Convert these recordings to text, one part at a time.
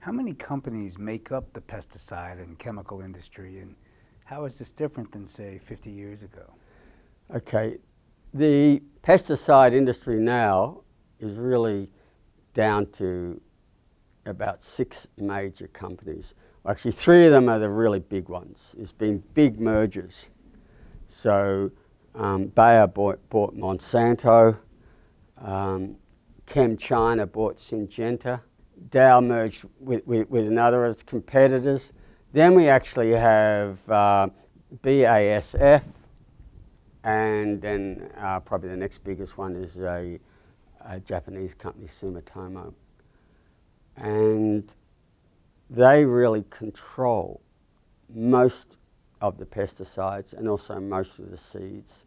How many companies make up the pesticide and chemical industry, and how is this different than, say, 50 years ago? Okay, the pesticide industry now is really down to about 6 major companies. Actually, 3 of them are the really big ones. It's been big mergers. So Bayer bought Monsanto, ChemChina bought Syngenta, Dow merged with another as competitors. Then we actually have BASF, and then probably the next biggest one is a Japanese company, Sumitomo. And they really control most of the pesticides and also most of the seeds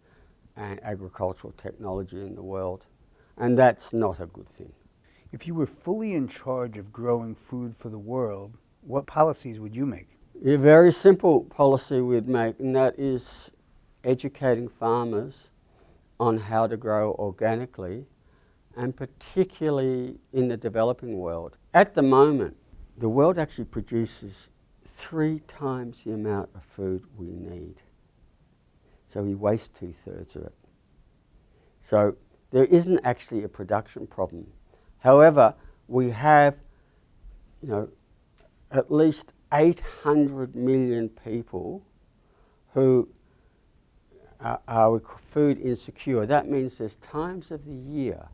and agricultural technology in the world. And that's not a good thing. If you were fully in charge of growing food for the world, what policies would you make? A very simple policy we'd make, and that is educating farmers on how to grow organically, and particularly in the developing world. At the moment, the world actually produces 3 times the amount of food we need. So we waste 2/3 of it. So there isn't actually a production problem. However, we have, at least 800 million people who are food insecure. That means there's times of the year,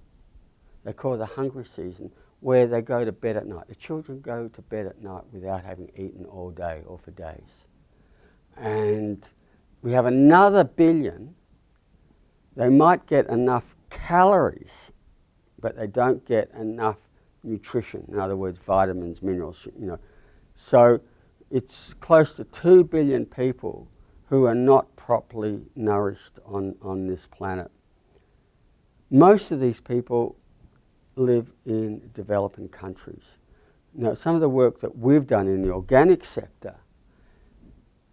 they call the hungry season, where they go to bed at night. The children go to bed at night without having eaten all day or for days. And we have another billion. They might get enough calories, but they don't get enough nutrition. In other words, vitamins, minerals, So it's close to 2 billion people who are not properly nourished on this planet. Most of these people live in developing countries. Now, some of the work that we've done in the organic sector,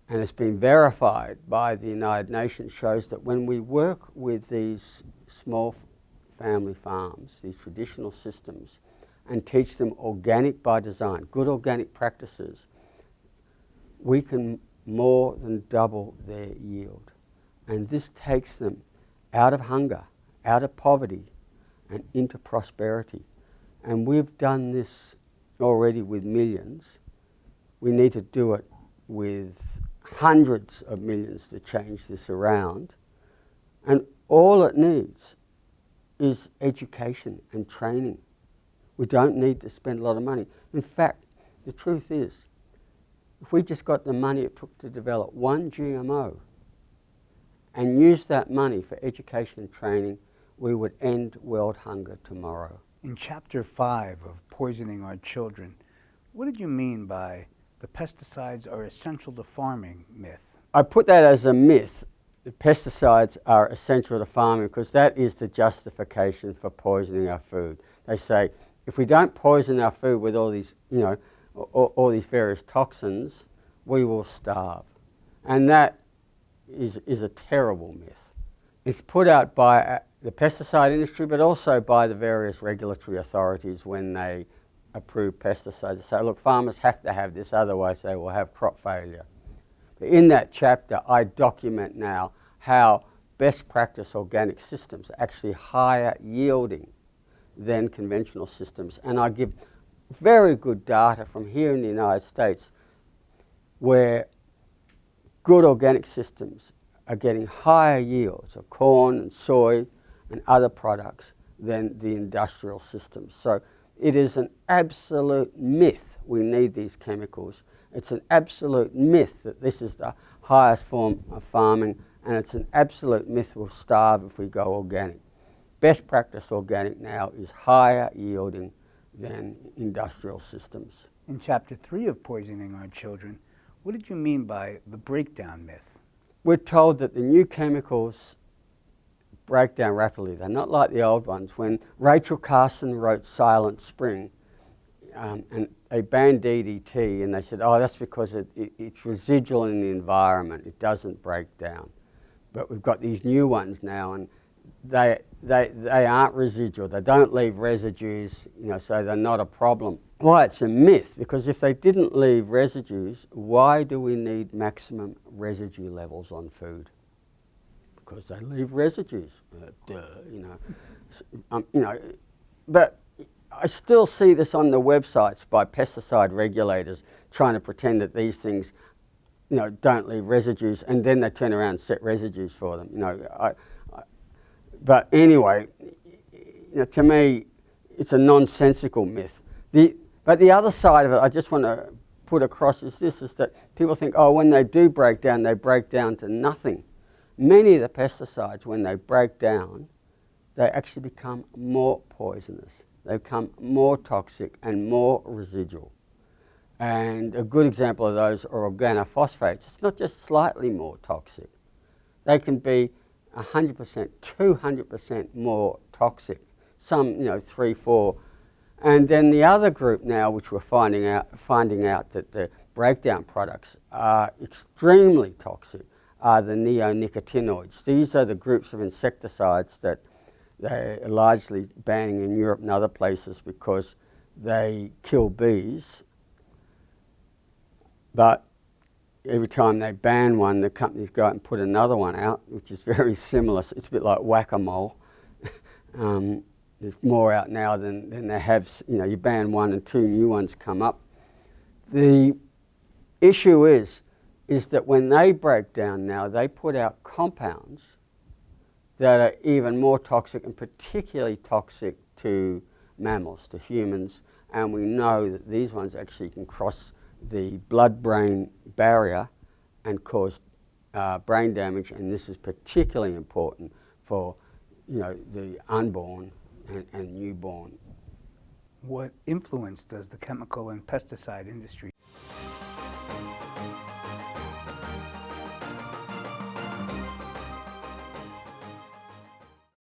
and it's been verified by the United Nations, shows that when we work with these small family farms, these traditional systems, and teach them organic by design, good organic practices, we can more than double their yield. And this takes them out of hunger, out of poverty, and into prosperity. And we've done this already with millions. We need to do it with hundreds of millions to change this around. And all it needs is education and training. We don't need to spend a lot of money. In fact, the truth is, if we just got the money it took to develop one GMO and used that money for education and training, we would end world hunger tomorrow. In Chapter 5 of Poisoning Our Children, what did you mean by the pesticides are essential to farming myth? I put that as a myth. The pesticides are essential to farming because that is the justification for poisoning our food. They say, if we don't poison our food with all these, all these various toxins, we will starve. And that is a terrible myth. It's put out by the pesticide industry, but also by the various regulatory authorities when they approve pesticides. They say, look, farmers have to have this, otherwise they will have crop failure. But in that chapter, I document now how best practice organic systems are actually higher yielding than conventional systems. And I give very good data from here in the United States where good organic systems are getting higher yields of corn and soy and other products than the industrial systems. So it is an absolute myth we need these chemicals. It's an absolute myth that this is the highest form of farming, and it's an absolute myth we'll starve if we go organic. Best practice organic now is higher yielding than industrial systems. In Chapter 3 of Poisoning Our Children, what did you mean by the breakdown myth? We're told that the new chemicals break down rapidly. They're not like the old ones. When Rachel Carson wrote Silent Spring, and they banned DDT, and they said, oh, that's because it's residual in the environment. It doesn't break down. But we've got these new ones now, and they aren't residual. They don't leave residues, you know, so they're not a problem. Why it's a myth? Because if they didn't leave residues, why do we need maximum residue levels on food? Because they leave residues, you know. But I still see this on the websites by pesticide regulators trying to pretend that these things, you know, don't leave residues, and then they turn around and set residues for them. You know, but anyway, you know, to me, it's a nonsensical myth. But the other side of it, I just want to put across is this: is that people think, oh, when they do break down, they break down to nothing. Many of the pesticides, when they break down, they actually become more poisonous. They become more toxic and more residual. And a good example of those are organophosphates. It's not just slightly more toxic. They can be 100%, 200% more toxic. Some, you know, 3, 4. And then the other group now, which we're finding out that the breakdown products are extremely toxic, are the neonicotinoids. These are the groups of insecticides that they're largely banning in Europe and other places because they kill bees. But every time they ban one, the companies go out and put another one out, which is very similar. So it's a bit like whack-a-mole. There's more out now than they have. You know, you ban one and 2 new ones come up. The issue is that when they break down now, they put out compounds that are even more toxic, and particularly toxic to mammals, to humans. And we know that these ones actually can cross the blood-brain barrier and cause brain damage, and this is particularly important for, you know, the unborn and newborn. What influence does the chemical and pesticide industry